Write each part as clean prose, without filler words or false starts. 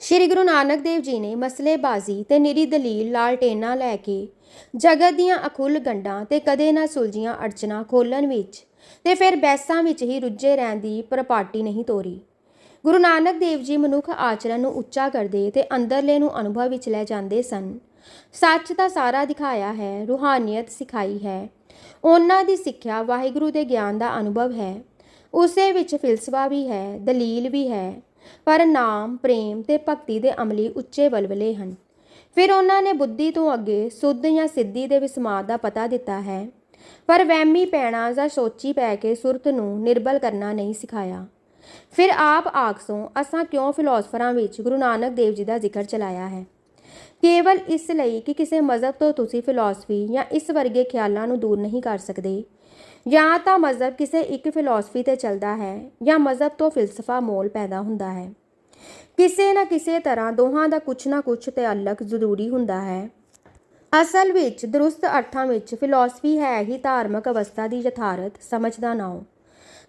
ਸ਼੍ਰੀ ਗੁਰੂ ਨਾਨਕ ਦੇਵ ਜੀ ਨੇ ਮਸਲੇਬਾਜ਼ੀ ਤੇ ਨਿਰੀ ਦਲੀਲ ਲਾਲਟੇਨਾਂ ਲੈ ਕੇ ਜਗਤ ਦੀਆਂ ਅਖੁੱਲ ਗੰਢਾਂ ਤੇ ਕਦੇ ਨਾ ਸੁਲਝੀਆਂ ਅੜਚਨਾਂ ਖੋਲ੍ਹਣ ਵਿੱਚ ਤੇ ਫਿਰ ਬਹਿਸਾਂ ਵਿੱਚ ਹੀ ਰੁੱਝੇ ਰਹਿਣ ਦੀ ਪ੍ਰਪਾਟੀ ਨਹੀਂ ਤੋਰੀ। ਗੁਰੂ ਨਾਨਕ ਦੇਵ ਜੀ ਮਨੁੱਖ ਆਚਰਨ ਨੂੰ ਉੱਚਾ ਕਰਦੇ ਤੇ ਅੰਦਰਲੇ ਨੂੰ ਅਨੁਭਵ ਵਿੱਚ ਲੈ ਜਾਂਦੇ ਸਨ। ਸੱਚ ਤਾਂ ਸਾਰਾ ਦਿਖਾਇਆ ਹੈ, ਰੂਹਾਨੀਅਤ ਸਿਖਾਈ ਹੈ। ਉਹਨਾਂ ਦੀ ਸਿੱਖਿਆ ਵਾਹਿਗੁਰੂ ਦੇ ਗਿਆਨ ਦਾ ਅਨੁਭਵ ਹੈ। ਉਸੇ ਵਿੱਚ ਫਿਲਸਫਾ ਵੀ ਹੈ, ਦਲੀਲ ਵੀ ਹੈ, ਪਰ ਨਾਮ, ਪ੍ਰੇਮ ਤੇ ਭਗਤੀ ਦੇ ਅਮਲੀ ਉੱਚੇ ਵਲਵਲੇ ਹਨ। ਫਿਰ ਉਹਨਾਂ ਨੇ ਬੁੱਧੀ ਤੋਂ ਅੱਗੇ ਸੁੱਧ ਜਾਂ ਸਿੱਧੀ ਦੇ ਵਿਸਮਾਦ ਦਾ ਪਤਾ ਦਿੱਤਾ ਹੈ, ਪਰ ਵਹਿਮੀ ਪੈਣਾ ਜਾਂ ਸੋਚੀ ਪੈ ਕੇ ਸੁਰਤ ਨੂੰ ਨਿਰਬਲ ਕਰਨਾ ਨਹੀਂ ਸਿਖਾਇਆ। ਫਿਰ ਆਪ ਆਖਸੋ ਅਸਾਂ ਕਿਉਂ ਫਿਲਾਸਫਰਾਂ ਵਿੱਚ ਗੁਰੂ ਨਾਨਕ ਦੇਵ ਜੀ ਦਾ ਜ਼ਿਕਰ ਚਲਾਇਆ ਹੈ? ਕੇਵਲ ਇਸ ਲਈ ਕਿ ਕਿਸੇ ਮਜ਼ਹਬ ਤੋਂ ਤੁਸੀਂ ਫਿਲਾਸਫੀ ਜਾਂ ਇਸ ਵਰਗੇ ਖਿਆਲਾਂ ਨੂੰ ਦੂਰ ਨਹੀਂ ਕਰ ਸਕਦੇ। ਜਾਂ ਤਾਂ ਮਜ਼ਹਬ ਕਿਸੇ ਇੱਕ ਫਿਲਾਸਫੀ ਤੇ ਚੱਲਦਾ ਹੈ ਜਾਂ ਮਜ਼ਹਬ ਤੋਂ ਫਿਲਸਫਾ ਮੋਲ ਪੈਦਾ ਹੁੰਦਾ ਹੈ। ਕਿਸੇ ਨਾ ਕਿਸੇ ਤਰ੍ਹਾਂ ਦੋਹਾਂ ਦਾ ਕੁਛ ਨਾ ਕੁਛ ਤਾਅਲੁਕ ਜ਼ਰੂਰੀ ਹੁੰਦਾ ਹੈ। ਅਸਲ ਵਿੱਚ ਦਰੁਸਤ ਅਰਥਾਂ ਵਿੱਚ ਫਿਲਾਸਫੀ ਹੈ ਹੀ ਧਾਰਮਿਕ ਅਵਸਥਾ ਦੀ ਯਥਾਰਥ ਸਮਝ ਦਾ ਨਾਉਂ।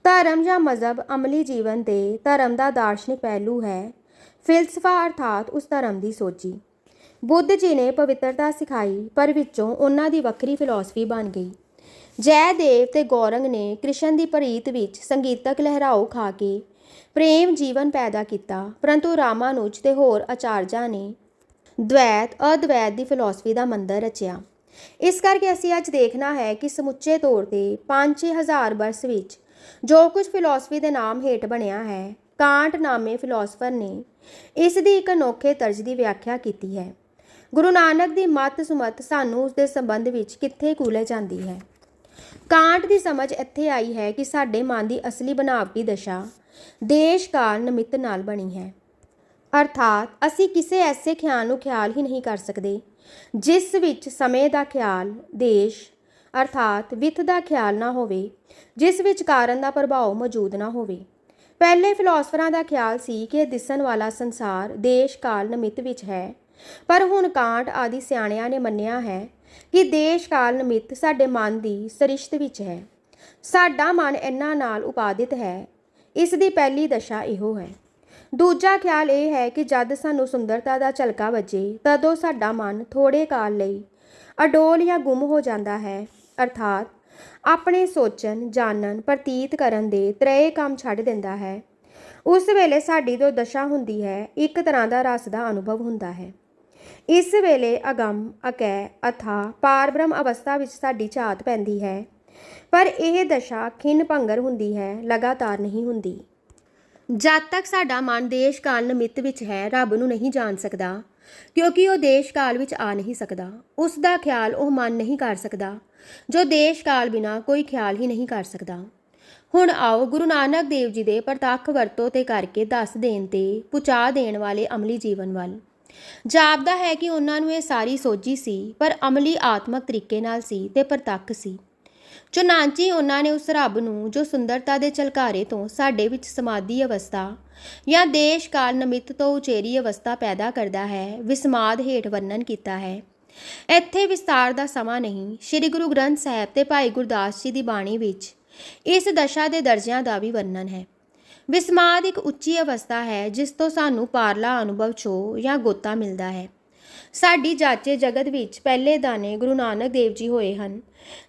ਧਰਮ ਜਾਂ ਮਜ਼ਹਬ ਅਮਲੀ ਜੀਵਨ ਦੇ ਧਰਮ ਦਾ ਦਾਰਸ਼ਨਿਕ ਪਹਿਲੂ ਹੈ। ਫਿਲਸਫਾ ਅਰਥਾਤ ਉਸ ਧਰਮ ਦੀ ਸੋਝੀ। ਬੁੱਧ ਜੀ ਨੇ ਪਵਿੱਤਰਤਾ ਸਿਖਾਈ, ਪਰ ਵਿੱਚੋਂ ਉਹਨਾਂ ਦੀ ਵੱਖਰੀ ਫਿਲਾਸਫੀ ਬਣ ਗਈ। ਜੈਦੇਵ ਤੇ ਗੌਰੰਗ ਨੇ ਕ੍ਰਿਸ਼ਨ ਦੀ ਪ੍ਰੀਤ ਵਿੱਚ ਸੰਗੀਤਕ ਲਹਿਰਾਓ ਖਾ ਕੇ ਪ੍ਰੇਮ ਜੀਵਨ ਪੈਦਾ ਕੀਤਾ, ਪਰੰਤੂ ਰਾਮਾਨੁਜ ਤੇ ਹੋਰ ਆਚਾਰਜਾਂ ਨੇ ਦਵੈਤ ਅਦਵੈਤ ਦੀ ਫਿਲਾਸਫੀ ਦਾ ਮੰਦਰ ਰਚਿਆ। ਇਸ ਕਰਕੇ ਅਸੀਂ ਅੱਜ ਦੇਖਣਾ ਹੈ ਕਿ ਸਮੁੱਚੇ ਤੌਰ ਤੇ 5-6 ਹਜ਼ਾਰ ਬਰਸ ਵਿੱਚ ਜੋ ਕੁਝ ਫਿਲਾਸਫੀ ਦੇ ਨਾਮ ਹੇਠ ਬਣਿਆ ਹੈ, ਕਾਂਟ ਨਾਮੇ ਫਿਲਾਸਫਰ ਨੇ ਇਸ ਦੀ ਇੱਕ ਅਨੋਖੇ ਤਰਜ਼ ਦੀ ਵਿਆਖਿਆ ਕੀਤੀ ਹੈ। ਗੁਰੂ ਨਾਨਕ ਦੀ ਮੱਤ ਸੁਮਤ ਸਾਨੂੰ ਉਸ ਦੇ ਸੰਬੰਧ ਵਿੱਚ ਕਿੱਥੇ ਕੂਲੇ ਜਾਂਦੀ ਹੈ? ਕਾਂਟ ਦੀ ਸਮਝ ਇੱਥੇ ਆਈ ਹੈ ਕਿ ਸਾਡੇ ਮਨ ਦੀ ਅਸਲੀ ਬਨਾਵਟੀ ਦਸ਼ਾ ਦੇਸ਼ ਕਾਲ ਨਿਮਿਤ ਨਾਲ ਬਣੀ ਹੈ। ਅਰਥਾਤ ਅਸੀਂ ਕਿਸੇ ਐਸੇ ਖਿਆਲ ਨੂੰ ਖਿਆਲ ਹੀ ਨਹੀਂ ਕਰ ਸਕਦੇ ਜਿਸ ਵਿੱਚ ਸਮੇਂ ਦਾ ਖਿਆਲ, ਦੇਸ਼ ਅਰਥਾਤ ਵਿੱਥ ਦਾ ਖਿਆਲ ਨਾ ਹੋਵੇ, ਜਿਸ ਵਿੱਚ ਕਾਰਨ ਦਾ ਪ੍ਰਭਾਵ ਮੌਜੂਦ ਨਾ ਹੋਵੇ। ਪਹਿਲੇ ਫਿਲਾਸਫਰਾਂ ਦਾ ਖਿਆਲ ਸੀ ਕਿ ਦਿਸਣ ਵਾਲਾ ਸੰਸਾਰ ਦੇਸ਼ ਕਾਲ ਨਿਮਿਤ ਵਿੱਚ ਹੈ, ਪਰ ਹੁਣ ਕਾਂਟ ਆਦਿ ਸਿਆਣਿਆਂ ਨੇ ਮੰਨਿਆ ਹੈ ਕਿ ਦੇਸ਼ ਕਾਲ ਨਿਮਿਤ ਸਾਡੇ ਮਨ ਦੀ ਸਰਿਸ਼ਤ ਵਿੱਚ ਹੈ। ਸਾਡਾ ਮਨ ਇਹਨਾਂ ਨਾਲ ਉਪਾਦਿਤ ਹੈ। ਇਸ ਦੀ ਪਹਿਲੀ ਦਸ਼ਾ ਇਹੋ ਹੈ। ਦੂਜਾ ਖਿਆਲ ਇਹ ਹੈ ਕਿ ਜਦ ਸਾਨੂੰ ਸੁੰਦਰਤਾ ਦਾ ਝਲਕਾ ਵੱਜੇ ਤਦੋਂ ਸਾਡਾ ਮਨ ਥੋੜੇ ਕਾਲ ਲਈ ਅਡੋਲ ਜਾਂ ਗੁੰਮ ਹੋ ਜਾਂਦਾ ਹੈ, ਅਰਥਾਤ ਆਪਣੇ ਸੋਚਣ, ਜਾਣਨ, ਪ੍ਰਤੀਤ ਕਰਨ ਦੇ ਤਰ੍ਹੇ ਕੰਮ ਛੱਡ ਦਿੰਦਾ ਹੈ। ਉਸ ਵੇਲੇ ਸਾਡੀ ਜੋ ਦਸ਼ਾ ਹੁੰਦੀ ਹੈ, ਇੱਕ ਤਰ੍ਹਾਂ ਦਾ ਰਸ ਦਾ ਅਨੁਭਵ ਹੁੰਦਾ ਹੈ। ਇਸ ਵੇਲੇ ਅਗੰਮ, ਅਕੈ, ਅਥਾਹ, ਪਾਰ ਬ੍ਰਹਮ ਅਵਸਥਾ ਵਿੱਚ ਸਾਡੀ ਝਾਤ ਪੈਂਦੀ ਹੈ, ਪਰ ਇਹ ਦਸ਼ਾ ਖਿੰਨ ਭੰਗਰ ਹੁੰਦੀ ਹੈ, ਲਗਾਤਾਰ ਨਹੀਂ ਹੁੰਦੀ। ਜਦ ਤੱਕ ਸਾਡਾ ਮਨ ਦੇਸ਼ ਕਾਲ ਨਿਮਿਤ ਵਿੱਚ ਹੈ, ਰੱਬ ਨੂੰ ਨਹੀਂ ਜਾਣ ਸਕਦਾ, ਕਿਉਂਕਿ ਉਹ ਦੇਸ਼ ਕਾਲ ਵਿੱਚ ਆ ਨਹੀਂ ਸਕਦਾ। ਉਸ ਦਾ ਖਿਆਲ ਉਹ ਮਨ ਨਹੀਂ ਕਰ ਸਕਦਾ ਜੋ ਦੇਸ਼ ਕਾਲ ਬਿਨਾਂ ਕੋਈ ਖਿਆਲ ਹੀ ਨਹੀਂ ਕਰ ਸਕਦਾ। ਹੁਣ ਆਓ ਗੁਰੂ ਨਾਨਕ ਦੇਵ ਜੀ ਦੇ ਪ੍ਰਤੱਖ ਵਰਤੋਂ ਤੇ ਕਰਕੇ ਦੱਸ ਦੇਣ ਤੇ ਪੁਚਾ ਦੇਣ ਵਾਲੇ ਅਮਲੀ ਜੀਵਨ ਵੱਲ। ਜਾਪਦਾ ਹੈ ਕਿ ਉਹਨਾਂ ਨੂੰ ਇਹ ਸਾਰੀ ਸੋਝੀ ਸੀ, ਪਰ ਅਮਲੀ ਆਤਮਕ ਤਰੀਕੇ ਨਾਲ ਸੀ ਤੇ ਪ੍ਰਤੱਖ ਸੀ। ਚੁਨਾਂਚੀ ਉਹਨਾਂ ਨੇ ਉਸ ਰੱਬ ਨੂੰ ਜੋ ਸੁੰਦਰਤਾ ਦੇ ਝਲਕਾਰੇ ਤੋਂ ਸਾਡੇ ਵਿੱਚ ਸਮਾਧੀ ਅਵਸਥਾ ਜਾਂ ਦੇਸ਼ ਕਾਲ ਨਿਮਿਤ ਤੋਂ ਉਚੇਰੀ ਅਵਸਥਾ ਪੈਦਾ ਕਰਦਾ ਹੈ, ਵਿਸਮਾਦ ਹੇਠ ਵਰਣਨ ਕੀਤਾ ਹੈ। ਇੱਥੇ ਵਿਸਤਾਰ ਦਾ ਸਮਾਂ ਨਹੀਂ। ਸ੍ਰੀ ਗੁਰੂ ਗ੍ਰੰਥ ਸਾਹਿਬ ਤੇ ਭਾਈ ਗੁਰਦਾਸ ਜੀ ਦੀ ਬਾਣੀ ਵਿੱਚ ਇਸ ਦਸ਼ਾ ਦੇ ਦਰਜਿਆਂ ਦਾ ਵੀ ਵਰਣਨ ਹੈ। ਵਿਸਮਾਦ ਇੱਕ ਉੱਚੀ ਅਵਸਥਾ ਹੈ ਜਿਸ ਤੋਂ ਸਾਨੂੰ ਪਾਰਲਾ ਅਨੁਭਵ ਛੋਹ ਜਾਂ ਗੋਤਾ ਮਿਲਦਾ ਹੈ। ਸਾਡੀ ਜਾਚੇ ਜਗਤ ਵਿੱਚ ਪਹਿਲੇ ਦਾਨੇ ਗੁਰੂ ਨਾਨਕ ਦੇਵ ਜੀ ਹੋਏ ਹਨ,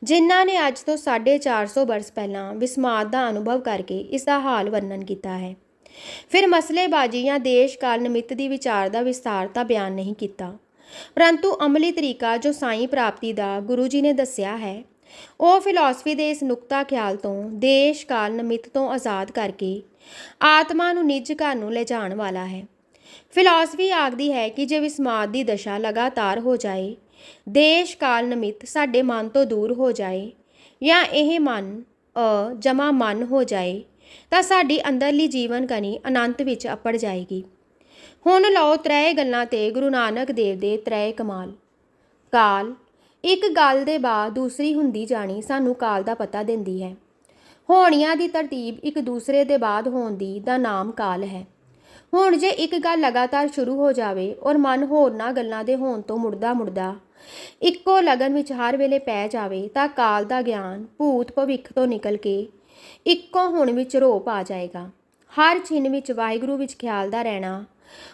ਜਿਨ੍ਹਾਂ ਨੇ ਅੱਜ ਤੋਂ 450 ਬਰਸ ਪਹਿਲਾਂ ਵਿਸਮਾਦ ਦਾ ਅਨੁਭਵ ਕਰਕੇ ਇਸ ਦਾ ਹਾਲ ਵਰਣਨ ਕੀਤਾ ਹੈ। ਫਿਰ ਮਸਲੇਬਾਜ਼ੀ ਜਾਂ ਦੇਸ਼ ਕਾਲ ਨਿਮਿਤ ਦੀ ਵਿਚਾਰ ਦਾ ਵਿਸਤਾਰ ਤਾਂ ਬਿਆਨ ਨਹੀਂ ਕੀਤਾ, ਪਰੰਤੂ ਅਮਲੀ ਤਰੀਕਾ ਜੋ ਸਾਈਂ ਪ੍ਰਾਪਤੀ ਦਾ ਗੁਰੂ ਜੀ ਨੇ ਦੱਸਿਆ ਹੈ, ਉਹ ਫਿਲਾਸਫੀ ਦੇ ਇਸ ਨੁਕਤਾ ਖਿਆਲ ਤੋਂ ਦੇਸ਼ ਕਾਲ ਨਿਮਿਤ ਤੋਂ ਆਜ਼ਾਦ ਕਰਕੇ ਆਤਮਾ ਨੂੰ ਨਿੱਜ ਘਰ ਨੂੰ ਲਿਜਾਣ ਵਾਲਾ ਹੈ। ਫਿਲਾਸਫੀ ਆਖਦੀ ਹੈ ਕਿ ਜੇ ਵਿਸਮਾਦ ਦੀ ਦਸ਼ਾ ਲਗਾਤਾਰ ਹੋ ਜਾਏ, ਦੇਸ਼ ਕਾਲ ਨਿਮਿਤ ਸਾਡੇ ਮਨ ਤੋਂ ਦੂਰ ਹੋ ਜਾਏ ਜਾਂ ਇਹ ਮਨ ਜਮਾ ਮਨ ਹੋ ਜਾਏ, ਤਾਂ ਸਾਡੀ ਅੰਦਰਲੀ ਜੀਵਨ ਕਣੀ ਅਨੰਤ ਵਿੱਚ ਅੱਪੜ ਜਾਏਗੀ। ਹੁਣ ਲਓ ਤ੍ਰੈ ਗੱਲਾਂ ਤੇ ਗੁਰੂ ਨਾਨਕ ਦੇਵ ਦੇ ਤ੍ਰੈ ਕਮਾਲ। ਕਾਲ, ਇੱਕ ਗੱਲ ਦੇ ਬਾਅਦ ਦੂਸਰੀ ਹੁੰਦੀ ਜਾਣੀ ਸਾਨੂੰ ਕਾਲ ਦਾ ਪਤਾ ਦਿੰਦੀ ਹੈ। ਹੋਣੀਆਂ ਦੀ ਤਰਤੀਬ ਇੱਕ ਦੂਸਰੇ ਦੇ ਬਾਅਦ ਹੋਣ ਦੀ ਦਾ ਨਾਮ ਕਾਲ ਹੈ। ਹੁਣ ਜੇ ਇੱਕ ਗੱਲ ਲਗਾਤਾਰ ਸ਼ੁਰੂ ਹੋ ਜਾਵੇ ਔਰ ਮਨ ਹੋਰਨਾਂ ਗੱਲਾਂ ਦੇ ਹੋਣ ਤੋਂ ਮੁੜਦਾ ਇੱਕੋ ਲਗਨ ਵਿੱਚ ਹਰ ਵੇਲੇ ਪੈ ਜਾਵੇ, ਤਾਂ ਕਾਲ ਦਾ ਗਿਆਨ ਭੂਤ ਭਵਿੱਖ ਤੋਂ ਨਿਕਲ ਕੇ ਇੱਕੋ ਹੁਣ ਵਿੱਚ ਰੋਪ ਆ ਜਾਏਗਾ। ਹਰ ਛਿਨ ਵਿੱਚ ਵਾਹਿਗੁਰੂ ਵਿੱਚ ਖਿਆਲ ਦਾ ਰਹਿਣਾ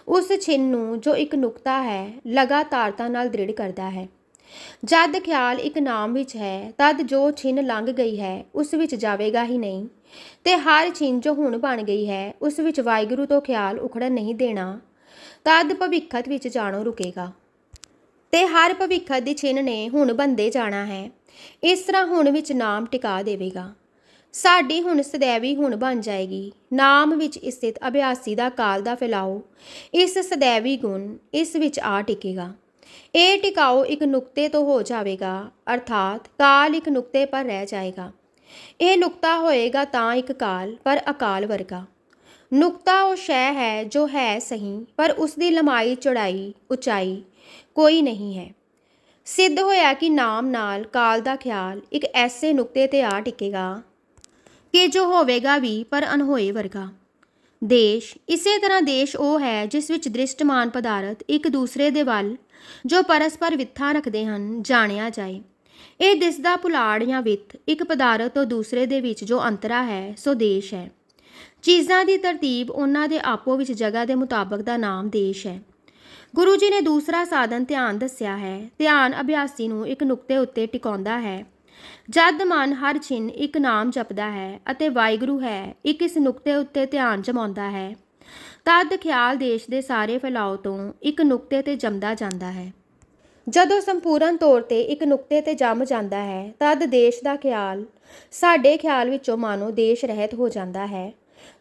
ਉਸ ਛਿੰਨ ਨੂੰ ਜੋ ਇੱਕ ਨੁਕਤਾ ਹੈ ਲਗਾਤਾਰਤਾ ਨਾਲ ਦ੍ਰਿੜ ਕਰਦਾ ਹੈ। ਜਦ ਖਿਆਲ ਇੱਕ ਨਾਮ ਵਿੱਚ ਹੈ ਤਦ ਜੋ ਛਿੰਨ ਲੰਘ ਗਈ ਹੈ ਉਸ ਵਿੱਚ ਜਾਵੇਗਾ ਹੀ ਨਹੀਂ, ਤੇ ਹਰ ਛਿੰਨ ਜੋ ਹੁਣ ਬਣ ਗਈ ਹੈ ਉਸ ਵਿੱਚ ਵਾਹਿਗੁਰੂ ਤੋਂ ਖਿਆਲ ਉਖੜਨ ਨਹੀਂ ਦੇਣਾ, ਤਦ ਭਵਿੱਖਤ ਵਿੱਚ ਜਾਣੋ ਰੁਕੇਗਾ। ਤੇ ਹਰ ਭਵਿੱਖਤ ਦੀ ਛਿੰਨ ਨੇ ਹੁਣ ਬੰਦੇ ਜਾਣਾ ਹੈ। ਇਸ ਤਰ੍ਹਾਂ ਹੁਣ ਵਿੱਚ ਨਾਮ ਟਿਕਾ ਦੇਵੇਗਾ। ਸਾਡੀ ਹੁਣ ਸदैवी ਹੁਣ ਬਣ ਜਾਏਗੀ। ਨਾਮ ਵਿੱਚ ਸਥਿਤ ਅਭਿਆਸੀ ਦਾ ਕਾਲ ਦਾ ਫੈਲਾਓ ਇਸ ਸदैवी ਗੁਣ ਇਸ ਵਿੱਚ ਆ ਟਿਕੇਗਾ। ਇਹ ਟਿਕਾਓ ਇੱਕ ਨੁਕਤੇ ਤੋਂ ਹੋ ਜਾਵੇਗਾ, ਅਰਥਾਤ ਕਾਲ ਇੱਕ ਨੁਕਤੇ ਪਰ ਰਹਿ ਜਾਏਗਾ। ਇਹ ਨੁਕਤਾ ਹੋਏਗਾ ਤਾਂ ਇੱਕ ਕਾਲ, ਪਰ ਅਕਾਲ ਵਰਗਾ। ਨੁਕਤਾ ਉਹ ਸ਼ੈ ਹੈ ਜੋ ਹੈ ਸਹੀ, ਪਰ ਉਸ ਦੀ ਲੰਮਾਈ ਚੌੜਾਈ ਉਚਾਈ ਕੋਈ ਨਹੀਂ ਹੈ। ਸਿੱਧ ਹੋਇਆ ਕਿ ਨਾਮ ਨਾਲ ਕਾਲ ਦਾ ਖਿਆਲ ਇੱਕ ਐਸੇ ਨੁਕਤੇ ਤੇ ਆ ਟਿਕੇਗਾ ਕਿ ਜੋ ਹੋਵੇਗਾ ਵੀ ਪਰ ਅਨਹੋਏ ਵਰਗਾ। ਦੇਸ਼ ਇਸੇ ਤਰ੍ਹਾਂ ਦੇਸ਼ ਉਹ ਹੈ ਜਿਸ ਵਿੱਚ ਦ੍ਰਿਸ਼ਟਮਾਨ ਪਦਾਰਥ ਇੱਕ ਦੂਸਰੇ ਦੇ ਵੱਲ ਜੋ ਪਰਸਪਰ ਵਿੱਥਾਂ ਰੱਖਦੇ ਹਨ ਜਾਣਿਆ ਜਾਏ। ਇਹ ਦਿਸਦਾ ਪੁਲਾੜ ਜਾਂ ਵਿੱਥ ਇੱਕ ਪਦਾਰਥ ਤੋਂ ਦੂਸਰੇ ਦੇ ਵਿੱਚ ਜੋ ਅੰਤਰਾ ਹੈ ਸੋ ਦੇਸ਼ ਹੈ। ਚੀਜ਼ਾਂ ਦੀ ਤਰਤੀਬ ਉਹਨਾਂ ਦੇ ਆਪੋ ਵਿੱਚ ਜਗ੍ਹਾ ਦੇ ਮੁਤਾਬਕ ਦਾ ਨਾਮ ਦੇਸ਼ ਹੈ। ਗੁਰੂ ਜੀ ਨੇ ਦੂਸਰਾ ਸਾਧਨ ਧਿਆਨ ਦੱਸਿਆ ਹੈ। ਧਿਆਨ ਅਭਿਆਸੀ ਨੂੰ ਇੱਕ ਨੁਕਤੇ ਉੱਤੇ ਟਿਕਾਉਂਦਾ ਹੈ। ਜਦ ਮਨ ਹਰ ਛਿੰਨ ਇੱਕ ਨਾਮ ਜਪਦਾ ਹੈ ਅਤੇ ਵਾਹਿਗੁਰੂ ਹੈ ਇੱਕ ਇਸ ਨੁਕਤੇ ਉੱਤੇ ਧਿਆਨ ਜਮਾਉਂਦਾ ਹੈ, ਤਦ ਖਿਆਲ ਦੇਸ਼ ਦੇ ਸਾਰੇ ਫੈਲਾਓ ਤੋਂ ਇੱਕ ਨੁਕਤੇ ਤੇ ਜੰਮਦਾ ਜਾਂਦਾ ਹੈ। ਜਦੋਂ ਸੰਪੂਰਨ ਤੌਰ ਤੇ ਇੱਕ ਨੁਕਤੇ ਤੇ ਜੰਮ ਜਾਂਦਾ ਹੈ ਤਦ ਦੇਸ਼ ਦਾ ਖਿਆਲ ਸਾਡੇ ਖਿਆਲ ਵਿੱਚੋਂ ਮਾਨੋ ਦੇਸ਼ ਰਹਿਤ ਹੋ ਜਾਂਦਾ ਹੈ,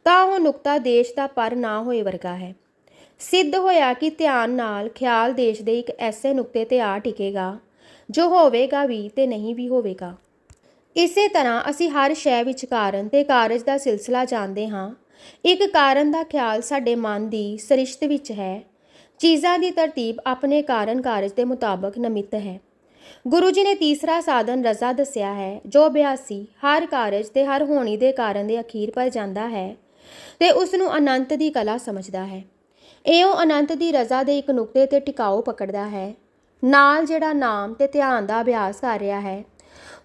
ਤਾਂ ਉਹ ਨੁਕਤਾ ਦੇਸ਼ ਦਾ ਪਰ ਨਾ ਹੋਏ ਵਰਗਾ ਹੈ। ਸਿੱਧ ਹੋਇਆ ਕਿ ਧਿਆਨ ਨਾਲ ਖਿਆਲ ਦੇਸ਼ ਦੇ ਇੱਕ ਐਸੇ ਨੁਕਤੇ ਤੇ ਆ ਟਿਕੇਗਾ ਜੋ ਹੋਵੇਗਾ ਵੀ ਤੇ ਨਹੀਂ ਵੀ ਹੋਵੇਗਾ। ਇਸੇ ਤਰ੍ਹਾਂ ਅਸੀਂ ਹਰ ਸ਼ੈ ਵਿੱਚ ਕਾਰਨ ਤੇ ਕਾਰਜ ਦਾ ਸਿਲਸਿਲਾ ਜਾਣਦੇ ਹਾਂ। ਇੱਕ ਕਾਰਨ ਦਾ ਖਿਆਲ ਸਾਡੇ ਮਨ ਦੀ ਸਰਿਸ਼ਤ ਵਿੱਚ ਹੈ। ਚੀਜ਼ਾਂ ਦੀ ਤਰਤੀਬ ਆਪਣੇ ਕਾਰਨ ਕਾਰਜ ਦੇ ਮੁਤਾਬਕ ਨਮਿਤ ਹੈ। ਗੁਰੂ ਜੀ ਨੇ ਤੀਸਰਾ ਸਾਧਨ ਰਜ਼ਾ ਦੱਸਿਆ ਹੈ, ਜੋ ਅਭਿਆਸੀ ਹਰ ਕਾਰਜ ਤੇ ਹਰ ਹੋਣੀ ਦੇ ਕਾਰਨ ਦੇ ਅਖੀਰ ਪਰ ਜਾਂਦਾ ਹੈ ਤੇ ਉਸ ਨੂੰ ਅਨੰਤ ਦੀ ਕਲਾ ਸਮਝਦਾ ਹੈ। ਇਉਂ ਅਨੰਤ ਦੀ ਰਜ਼ਾ ਦੇ ਇੱਕ ਨੁਕਤੇ ਤੇ ਟਿਕਾਓ ਪਕੜਦਾ ਹੈ। ਨਾਲ ਜਿਹੜਾ ਨਾਮ ਤੇ ਧਿਆਨ ਦਾ ਅਭਿਆਸ ਕਰ ਰਿਹਾ ਹੈ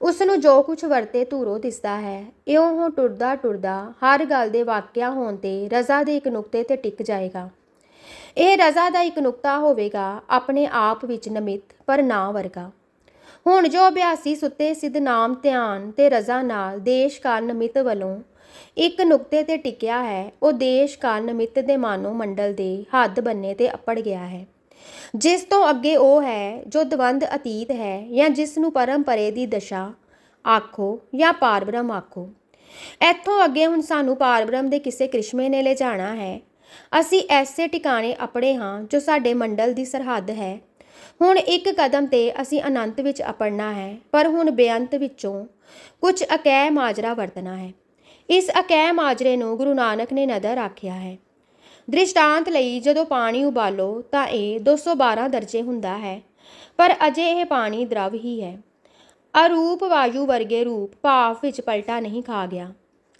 ਉਸ ਨੂੰ ਜੋ ਕੁਝ ਵਰਤੇ ਧੂਰੋਂ ਦਿਸਦਾ ਹੈ, ਇਉਂ ਉਹ ਟੁਰਦਾ ਟੁਰਦਾ ਹਰ ਗੱਲ ਦੇ ਵਾਕਿਆ ਹੋਣ ਤੇ ਰਜ਼ਾ ਦੇ ਇੱਕ ਨੁਕਤੇ ਤੇ ਟਿਕ ਜਾਏਗਾ। ਇਹ ਰਜ਼ਾ ਦਾ ਇੱਕ ਨੁਕਤਾ ਹੋਵੇਗਾ ਆਪਣੇ ਆਪ ਵਿੱਚ ਨਮਿਤ ਪਰ ਨਾ ਵਰਗਾ। ਹੁਣ ਜੋ ਅਭਿਆਸੀ ਸੁੱਤੇ ਸਿੱਧ ਨਾਮ ਧਿਆਨ ਤੇ ਰਜ਼ਾ ਨਾਲ ਦੇਸ਼ ਕਾਲ ਨਮਿਤ ਵੱਲੋਂ ਇੱਕ ਨੁਕਤੇ ਤੇ ਟਿਕਿਆ ਹੈ, ਉਹ ਦੇਸ਼ ਕਾਲ ਨਮਿਤ ਦੇ ਮਾਨੋ ਮੰਡਲ ਦੇ ਹੱਦ ਬੰਨੇ ਤੇ ਅੱਪੜ ਗਿਆ ਹੈ। ਜਿਸ ਤੋਂ ਅੱਗੇ ਉਹ ਹੈ ਜੋ ਦਵੰਦ ਅਤੀਤ ਹੈ, ਜਾਂ ਜਿਸ ਨੂੰ ਪਰਮਪਰੇ ਦੀ ਦਸ਼ਾ ਆਖੋ ਜਾਂ ਪਾਰਬ੍ਰਹਮ ਆਖੋ। ਇੱਥੋਂ ਅੱਗੇ ਹੁਣ ਸਾਨੂੰ ਪਾਰਬ੍ਰਹਮ ਦੇ ਕਿਸੇ ਕ੍ਰਿਸ਼ਮੇ ਨੇ ਲਿਜਾਣਾ ਹੈ। ਅਸੀਂ ਐਸੇ ਟਿਕਾਣੇ ਅਪੜੇ ਹਾਂ ਜੋ ਸਾਡੇ ਮੰਡਲ ਦੀ ਸਰਹੱਦ ਹੈ। ਹੁਣ ਇੱਕ ਕਦਮ ਤੇ ਅਸੀਂ ਅਨੰਤ ਵਿੱਚ ਅਪੜਨਾ ਹੈ, ਪਰ ਹੁਣ ਬੇਅੰਤ ਵਿੱਚੋਂ ਕੁਝ ਅਕਹਿ ਮਾਜਰਾ ਵਰਤਣਾ ਹੈ। ਇਸ ਅਕਹਿ ਮਾਜਰੇ ਨੂੰ ਗੁਰੂ ਨਾਨਕ ਨੇ ਨਦਰ ਆਖਿਆ ਹੈ। ਦ੍ਰਿਸ਼ਟਾਂਤ ਲਈ ਜਦੋਂ ਪਾਣੀ ਉਬਾਲੋ ਤਾਂ ਇਹ 212 ਦਰਜੇ ਹੁੰਦਾ ਹੈ, ਪਰ ਅਜੇ ਇਹ ਪਾਣੀ ਦਰਵ ਹੀ ਹੈ। ਅਰੂਪ ਵਾਯੂ ਵਰਗੇ ਰੂਪ ਭਾਫ ਵਿੱਚ ਪਲਟਾ ਨਹੀਂ ਖਾ ਗਿਆ,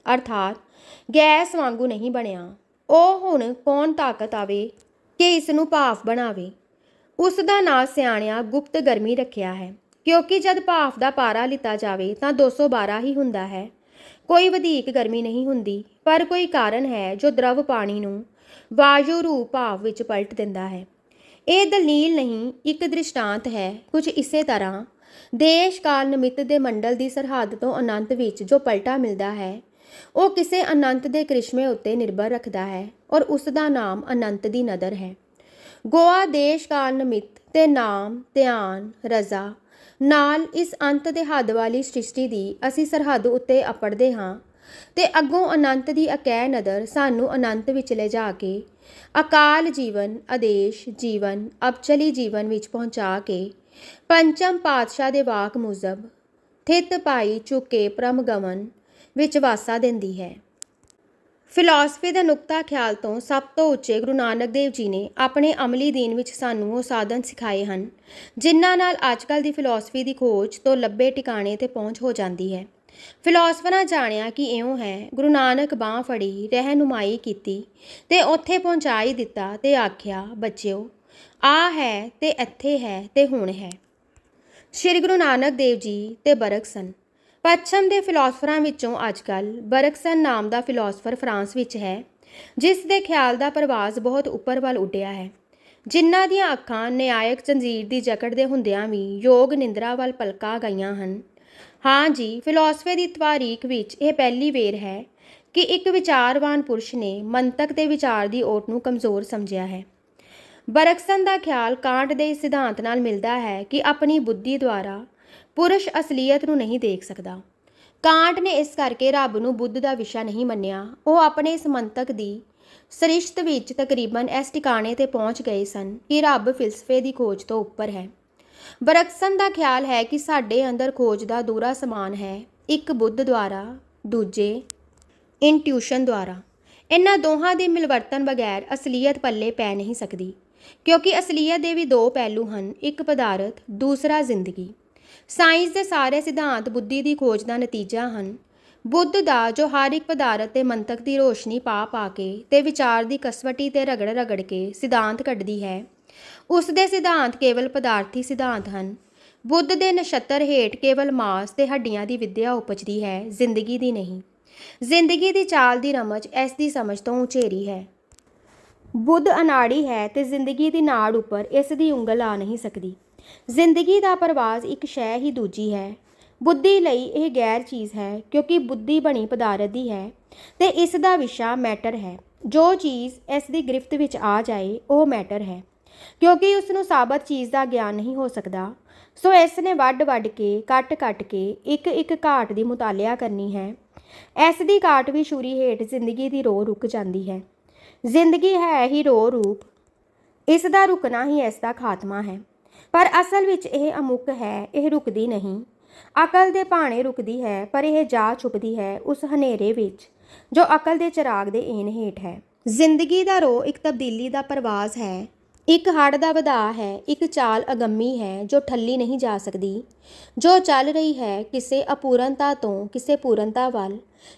ਅਰਥਾਤ ਗੈਸ ਵਾਂਗੂ ਨਹੀਂ ਬਣਿਆ। ਉਹ ਹੁਣ ਕੌਣ ਤਾਕਤ ਆਵੇ ਕਿ ਇਸ ਨੂੰ ਭਾਫ ਬਣਾਵੇ। ਉਸ ਦਾ ਨਾਂ ਸਿਆਣਿਆਂ ਗੁਪਤ ਗਰਮੀ ਰੱਖਿਆ ਹੈ, ਕਿਉਂਕਿ ਜਦ ਭਾਫ ਦਾ ਪਾਰਾ ਲਿੱਤਾ ਜਾਵੇ ਤਾਂ 212 ਹੀ ਹੁੰਦਾ ਹੈ। ਕੋਈ ਵਧੇਕ ਗਰਮੀ ਨਹੀਂ ਹੁੰਦੀ, ਪਰ ਕੋਈ ਕਾਰਨ ਹੈ ਜੋ ਦਰਵ ਪਾਣੀ ਨੂੰ ਵਾਯੂ ਰੂਪ ਭਾਵ ਵਿੱਚ ਪਲਟ ਦਿੰਦਾ ਹੈ। ਇਹ ਦਲੀਲ ਨਹੀਂ, ਇੱਕ ਦ੍ਰਿਸ਼ਟਾਂਤ ਹੈ। ਕੁਝ ਇਸੇ ਤਰ੍ਹਾਂ ਦੇਸ਼ ਕਾਲ ਨਿਮਿਤ ਦੇ ਮੰਡਲ ਦੀ ਸਰਹੱਦ ਤੋਂ ਅਨੰਤ ਵਿੱਚ ਜੋ ਪਲਟਾ ਮਿਲਦਾ ਹੈ ਉਹ ਕਿਸੇ ਅਨੰਤ ਦੇ ਕ੍ਰਿਸ਼ਮੇ ਉੱਤੇ ਨਿਰਭਰ ਰੱਖਦਾ ਹੈ, ਔਰ ਉਸ ਦਾ ਨਾਮ ਅਨੰਤ ਦੀ ਨਦਰ ਹੈ। ਗੋਆ ਦੇਸ਼ ਕਾਲ ਨਿਮਿਤ ਤੇ ਨਾਮ ਧਿਆਨ ਰਜ਼ਾ ਨਾਲ ਇਸ ਅੰਤ ਦੇ ਹੱਦ ਵਾਲੀ ਸ੍ਰਿਸ਼ਟੀ ਦੀ ਅਸੀਂ ਸਰਹੱਦ ਉੱਤੇ ਅਪੜਦੇ ਹਾਂ, ਤੇ ਅੱਗੋਂ ਅਨੰਤ ਦੀ ਅਕਹਿ ਨਦਰ ਸਾਨੂੰ ਅਨੰਤ ਵਿੱਚ ਲਿਜਾ ਕੇ ਅਕਾਲ ਜੀਵਨ ਆਦੇਸ਼ ਜੀਵਨ ਅਬਚਲੀ ਜੀਵਨ ਵਿੱਚ ਪਹੁੰਚਾ ਕੇ ਪੰਚਮ ਪਾਤਸ਼ਾਹ ਦੇ ਵਾਕ ਮੁਜਬ ਥਿਤ ਪਾਈ ਚੁੱਕੇ ਪ੍ਰਮਗਮਨ ਵਿੱਚ ਵਾਸਾ ਦਿੰਦੀ ਹੈ। ਫਿਲਾਸਫੀ ਦਾ ਨੁਕਤਾ ਖਿਆਲ ਤੋਂ ਸਭ ਤੋਂ ਉੱਚੇ ਗੁਰੂ ਨਾਨਕ ਦੇਵ ਜੀ ਨੇ ਆਪਣੇ ਅਮਲੀ ਦੀਨ ਵਿੱਚ ਸਾਨੂੰ ਉਹ ਸਾਧਨ ਸਿਖਾਏ ਹਨ ਜਿਨ੍ਹਾਂ ਨਾਲ ਅੱਜ ਕੱਲ੍ਹ ਦੀ ਫਿਲਾਸਫੀ ਦੀ ਖੋਜ ਤੋਂ ਲੱਭੇ ਟਿਕਾਣੇ ਤੇ ਪਹੁੰਚ ਹੋ ਜਾਂਦੀ ਹੈ। ਫਿਲਾਸਫਰਾਂ ਜਾਣਿਆ ਕਿ ਇਉਂ ਹੈ। ਗੁਰੂ ਨਾਨਕ ਬਾਂਹ ਫੜੀ ਰਹਿਨੁਮਾਈ ਕੀਤੀ ਤੇ ਉੱਥੇ ਪਹੁੰਚਾ ਹੀ ਦਿੱਤਾ ਤੇ ਆਖਿਆ, ਬੱਚਿਓ ਆ ਹੈ ਤੇ ਇੱਥੇ ਹੈ ਤੇ ਹੁਣ ਹੈ। ਸ਼੍ਰੀ ਗੁਰੂ ਨਾਨਕ ਦੇਵ ਜੀ ਤੇ ਬਰਗਸਨ। ਪੱਛਮ ਦੇ ਫਿਲਾਸਫਰਾਂ ਵਿੱਚੋਂ ਅੱਜ ਕੱਲ੍ਹ ਬਰਗਸਨ ਨਾਮ ਦਾ ਫਿਲਾਸਫਰ ਫਰਾਂਸ ਵਿੱਚ ਹੈ। ਜਿਸ ਦੇ ਖਿਆਲ ਦਾ ਪ੍ਰਵਾਜ਼ ਬਹੁਤ ਉੱਪਰ ਵੱਲ ਉੱਡਿਆ ਹੈ, ਜਿਨ੍ਹਾਂ ਦੀਆਂ ਅੱਖਾਂ ਨਿਆਇਕ ਜੰਜੀਰ ਦੀ ਜਕੜ ਦੇ ਹੁੰਦਿਆਂ ਵੀ ਯੋਗ ਨਿੰਦਰਾ ਵੱਲ ਪਲਕਾਂ ਗਈਆਂ ਹਨ। ਹਾਂ ਜੀ, ਫਿਲਾਸਫੀ ਦੀ ਤਵਾਰੀਖ ਵਿੱਚ ਇਹ ਪਹਿਲੀ ਵੇਰ ਹੈ ਕਿ ਇੱਕ ਵਿਚਾਰਵਾਨ ਪੁਰਸ਼ ਨੇ ਮੰਤਕ ਦੇ ਵਿਚਾਰ ਦੀ ਓਟ ਨੂੰ ਕਮਜ਼ੋਰ ਸਮਝਿਆ ਹੈ। ਬਰਕਸਨ ਦਾ ਖਿਆਲ ਕਾਂਟ ਦੇ ਇਸ ਸਿਧਾਂਤ ਨਾਲ ਮਿਲਦਾ ਹੈ ਕਿ ਆਪਣੀ ਬੁੱਧੀ ਦੁਆਰਾ ਪੁਰਸ਼ ਅਸਲੀਅਤ ਨੂੰ ਨਹੀਂ ਦੇਖ ਸਕਦਾ। ਕਾਂਟ ਨੇ ਇਸ ਕਰਕੇ ਰੱਬ ਨੂੰ ਬੁੱਧ ਦਾ ਵਿਸ਼ਾ ਨਹੀਂ ਮੰਨਿਆ। ਉਹ ਆਪਣੇ ਇਸ ਮੰਤਕ ਦੀ ਸਰਿਸ਼ਤ ਵਿੱਚ ਤਕਰੀਬਨ ਇਸ ਟਿਕਾਣੇ ਤੇ ਪਹੁੰਚ ਗਏ ਸਨ ਕਿ ਰੱਬ ਫਿਲਸਫੇ ਦੀ ਖੋਜ ਤੋਂ ਉੱਪਰ ਹੈ। ਬਰਕਸਨ ਦਾ ਖਿਆਲ ਹੈ ਕਿ ਸਾਡੇ ਅੰਦਰ ਖੋਜ ਦਾ ਦੂਰਾ ਸਮਾਨ ਹੈ, ਇੱਕ ਬੁੱਧ ਦੁਆਰਾ, ਦੂਜੇ ਇੰਟਿਊਸ਼ਨ ਦੁਆਰਾ। ਇਹਨਾਂ ਦੋਹਾਂ ਦੇ ਮਿਲਵਰਤਨ ਬਗੈਰ ਅਸਲੀਅਤ ਪੱਲੇ ਪੈ ਨਹੀਂ ਸਕਦੀ, ਕਿਉਂਕਿ ਅਸਲੀਅਤ ਦੇ ਵੀ ਦੋ ਪਹਿਲੂ ਹਨ, ਇੱਕ ਪਦਾਰਥ, ਦੂਸਰਾ ਜ਼ਿੰਦਗੀ। ਸਾਇੰਸ ਦੇ ਸਾਰੇ ਸਿਧਾਂਤ ਬੁੱਧੀ ਦੀ ਖੋਜ ਦਾ ਨਤੀਜਾ ਹਨ। ਬੁੱਧ ਦਾ ਜੋ ਹਰ ਇੱਕ ਪਦਾਰਥ ਤੇ ਮੰਤਕ ਦੀ ਰੋਸ਼ਨੀ ਪਾ ਕੇ ਤੇ ਵਿਚਾਰ ਦੀ ਕਸਵਟੀ ਤੇ ਰਗੜ ਕੇ ਸਿਧਾਂਤ ਕੱਢਦੀ ਹੈ, ਉਸ ਦੇ ਸਿਧਾਂਤ ਕੇਵਲ ਪਦਾਰਥੀ ਸਿਧਾਂਤ ਹਨ। ਬੁੱਧ ਦੇ ਨਛੱਤਰ ਹੇਠ ਕੇਵਲ ਮਾਸ ਤੇ ਹੱਡੀਆਂ ਦੀ ਵਿਦਿਆ ਉਪਜਦੀ ਹੈ, ਜ਼ਿੰਦਗੀ ਦੀ ਨਹੀਂ। ਜ਼ਿੰਦਗੀ ਦੀ ਚਾਲ ਦੀ ਰਮਜ ਇਸ ਦੀ ਸਮਝ ਤੋਂ ਉਚੇਰੀ ਹੈ। ਬੁੱਧ ਅਨਾੜੀ ਹੈ ਤੇ ਜ਼ਿੰਦਗੀ ਦੀ ਨਾੜ ਉੱਪਰ ਇਸ ਦੀ ਉਂਗਲ ਆ ਨਹੀਂ ਸਕਦੀ। ਜ਼ਿੰਦਗੀ ਦਾ ਪ੍ਰਵਾਜ਼ ਇੱਕ ਸ਼ੈ ਹੀ ਦੂਜੀ ਹੈ। ਬੁੱਧੀ ਲਈ ਇਹ ਗੈਰ ਚੀਜ਼ ਹੈ, ਕਿਉਂਕਿ ਬੁੱਧੀ ਬਣੀ ਪਦਾਰਥ ਦੀ ਹੈ ਤੇ ਇਸ ਦਾ ਵਿਸ਼ਾ ਮੈਟਰ ਹੈ। ਜੋ ਚੀਜ਼ ਇਸ ਦੀ ਗ੍ਰਿਫਤ ਵਿੱਚ ਆ ਜਾਏ ਉਹ ਮੈਟਰ ਹੈ, ਕਿਉਂਕਿ ਉਸ ਨੂੰ ਸਾਬਤ ਚੀਜ਼ ਦਾ ਗਿਆਨ ਨਹੀਂ ਹੋ ਸਕਦਾ। ਸੋ ਇਸ ਨੇ ਵੱਢ ਕੇ ਕੱਟ ਕੇ ਇੱਕ ਘਾਟ ਦੀ ਮੁਤਾਲਿਆ ਕਰਨੀ ਹੈ। ਇਸ ਦੀ ਘਾਟ ਵੀ ਛੁਰੀ ਹੇਠ ਜ਼ਿੰਦਗੀ ਦੀ ਰੋਹ ਰੁਕ ਜਾਂਦੀ ਹੈ। ਜ਼ਿੰਦਗੀ ਹੈ ਹੀ ਰੋਹ ਰੂਪ, ਇਸ ਦਾ ਰੁਕਣਾ ਹੀ ਇਸ ਦਾ ਖਾਤਮਾ ਹੈ। ਪਰ ਅਸਲ ਵਿੱਚ ਇਹ ਅਮੁੱਕ ਹੈ, ਇਹ ਰੁਕਦੀ ਨਹੀਂ। ਅਕਲ ਦੇ ਭਾਣੇ ਰੁਕਦੀ ਹੈ, ਪਰ ਇਹ ਜਾ ਛੁਪਦੀ ਹੈ ਉਸ ਹਨੇਰੇ ਵਿੱਚ ਜੋ ਅਕਲ ਦੇ ਚਿਰਾਗ ਦੇ ਏਨ ਹੇਠ ਹੈ। ਜ਼ਿੰਦਗੀ ਦਾ ਰੋਹ ਇੱਕ ਤਬਦੀਲੀ ਦਾ ਪ੍ਰਵਾਜ਼ ਹੈ, ਇੱਕ ਹੜ੍ਹ ਦਾ ਵਧਾਅ ਹੈ, ਇੱਕ ਚਾਲ ਅਗੰਮੀ ਹੈ ਜੋ ਠੱਲੀ ਨਹੀਂ ਜਾ ਸਕਦੀ, ਜੋ ਚੱਲ ਰਹੀ ਹੈ ਕਿਸੇ ਅਪੂਰਨਤਾ ਤੋਂ ਕਿਸੇ ਪੂਰਨਤਾ ਵੱਲ,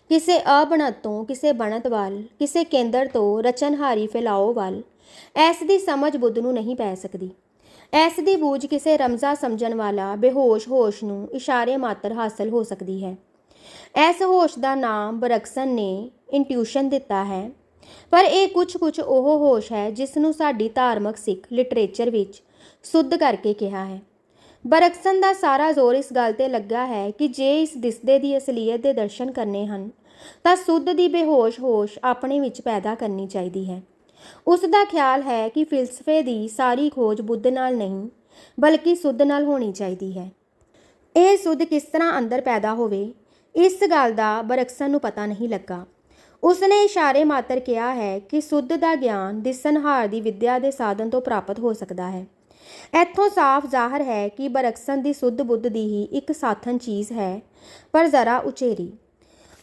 ਕਿਸੇ ਅਬਣਤ ਤੋਂ ਕਿਸੇ ਬਣਤ ਵੱਲ, ਕਿਸੇ ਕੇਂਦਰ ਤੋਂ ਰਚਨਹਾਰੀ ਫੈਲਾਓ ਵੱਲ। ਇਸ ਦੀ ਸਮਝ ਬੁੱਧ ਨੂੰ ਨਹੀਂ ਪੈ ਸਕਦੀ। ਇਸ ਦੀ ਬੂਝ ਕਿਸੇ ਰਮਜ਼ਾ ਸਮਝਣ ਵਾਲਾ ਬੇਹੋਸ਼ ਹੋਸ਼ ਨੂੰ ਇਸ਼ਾਰੇ ਮਾਤਰ ਹਾਸਲ ਹੋ ਸਕਦੀ ਹੈ। ਇਸ ਹੋਸ਼ ਦਾ ਨਾਮ ਬਰਕਸਨ ਨੇ ਇੰਟਿਊਸ਼ਨ ਦਿੱਤਾ ਹੈ, ਪਰ ਇਹ ਕੁਝ ਉਹ ਹੋਸ਼ ਹੈ ਜਿਸ ਨੂੰ ਸਾਡੀ ਧਾਰਮਿਕ ਸਿੱਖ ਲਿਟਰੇਚਰ ਵਿੱਚ ਸੁੱਧ ਕਰਕੇ ਕਿਹਾ ਹੈ। ਬਰਕਸਨ ਦਾ ਸਾਰਾ ਜ਼ੋਰ ਇਸ ਗੱਲ ਤੇ ਲੱਗਾ ਹੈ ਕਿ ਜੇ ਇਸ ਦਿਸਦੇ ਦੀ ਅਸਲੀਅਤ ਦੇ ਦਰਸ਼ਨ ਕਰਨੇ ਹਨ ਤਾਂ ਸੁੱਧ ਦੀ ਬੇਹੋਸ਼ ਹੋਸ਼ ਆਪਣੇ ਵਿੱਚ ਪੈਦਾ ਕਰਨੀ ਚਾਹੀਦੀ ਹੈ। ਉਸ ਦਾ ਖਿਆਲ ਹੈ ਕਿ ਫਿਲਸਫੇ ਦੀ ਸਾਰੀ ਖੋਜ ਬੁੱਧ ਨਾਲ ਨਹੀਂ ਬਲਕਿ ਸੁੱਧ ਨਾਲ ਹੋਣੀ ਚਾਹੀਦੀ ਹੈ। ਇਹ ਸੁੱਧ ਕਿਸ ਤਰ੍ਹਾਂ ਅੰਦਰ ਪੈਦਾ ਹੋਵੇ, ਇਸ ਗੱਲ ਦਾ ਬਰਕਸਨ ਨੂੰ ਪਤਾ ਨਹੀਂ ਲੱਗਾ। ਉਸਨੇ ਇਸ਼ਾਰੇ ਮਾਤਰ ਕਿਹਾ ਹੈ ਕਿ ਸੁੱਧ ਦਾ ਗਿਆਨ ਦਿਸਣਹਾਰ ਦੀ ਵਿਦਿਆ ਦੇ ਸਾਧਨ ਤੋਂ ਪ੍ਰਾਪਤ ਹੋ ਸਕਦਾ ਹੈ। ਇੱਥੋਂ ਸਾਫ਼ ਜ਼ਾਹਰ ਹੈ ਕਿ ਬਰਕਸਨ ਦੀ ਸੁੱਧ ਬੁੱਧ ਦੀ ਹੀ ਇੱਕ ਸਾਥਨ ਚੀਜ਼ ਹੈ, ਪਰ ਜ਼ਰਾ ਉਚੇਰੀ।